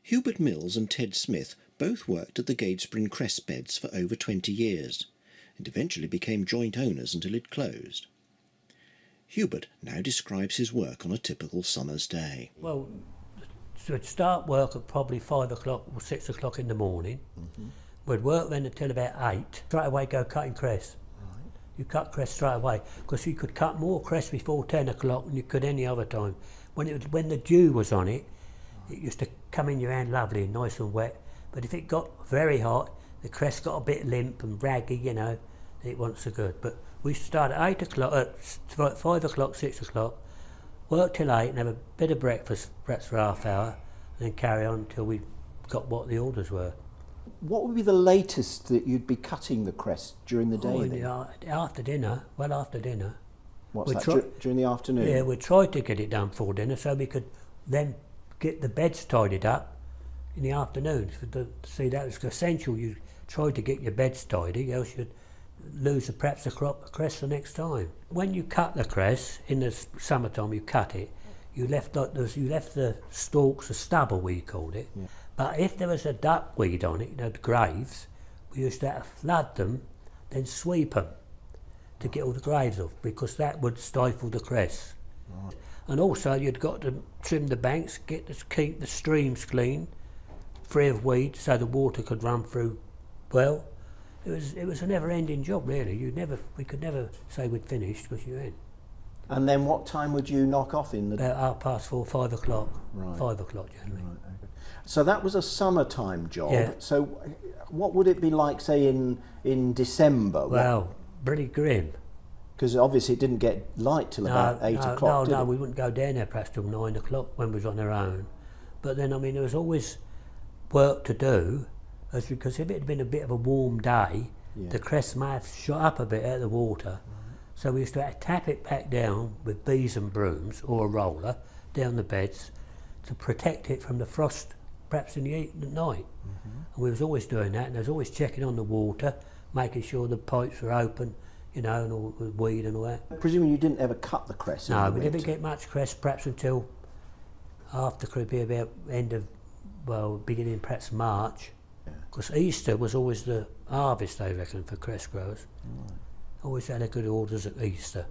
Hubert Mills and Ted Smith both worked at the Gadespring Cressbeds for over 20 years and eventually became joint owners until it closed. Hubert now describes his work on a typical summer's day. Well, so we'd start work at probably 5 o'clock or 6 o'clock in the morning. Mm-hmm. We'd work then until about 8. Straight away go cutting cress. Right. You cut cress straight away because you could cut more cress before 10 o'clock than you could any other time. When the dew was on it, it used to come in your hand lovely and nice and wet. But if it got very hot, the cress got a bit limp and raggy, you know, it wasn't so good. But we start at 8 o'clock, at 5 o'clock, 6 o'clock, work till 8 and have a bit of breakfast, perhaps for half hour, and then carry on until we got what the orders were. What would be the latest that you'd be cutting the cress during the day? After dinner, well after dinner. What's that, during the afternoon? Yeah, we tried to get it done before dinner so we could then get the beds tidied up in the afternoon. See, that was essential. You tried to get your beds tidy, else you'd lose perhaps a crop of cress the next time. When you cut the cress, in the summertime you cut it, you left the stalks, the stubble we called it. Yeah. But if there was a duckweed on it, you know, the graves, we used to have to flood them, then sweep them to get all the graves off, because that would stifle the cress. Right. And also you'd got to trim the banks, keep the streams clean, free of weeds, so the water could run through well. It was a never-ending job, really. We could never say we'd finished, because you had. And then what time would you knock off in the? About 4:30, 5 o'clock. Right. 5 o'clock generally. Right, okay. So that was a summertime job. Yeah. So what would it be like, say, in December? Well, pretty grim. Because obviously it didn't get light till about 8 o'clock. No, we wouldn't go down there perhaps till 9 o'clock when we was on our own. But then, I mean, there was always work to do, because if it had been a bit of a warm day, yeah, the cress may have shot up a bit out of the water. So we used to have to tap it back down with bees and brooms or a roller down the beds to protect it from the frost, perhaps in the heat at night. Mm-hmm. And we was always doing that, and there was always checking on the water, making sure the pipes were open, you know, and all the weed and all that. Presumably you didn't ever cut the cress? No, we didn't get much cress perhaps until after, could be about beginning perhaps March. Because Easter was always the harvest, I reckon, for cress growers. Right. Always had a good orders at Easter.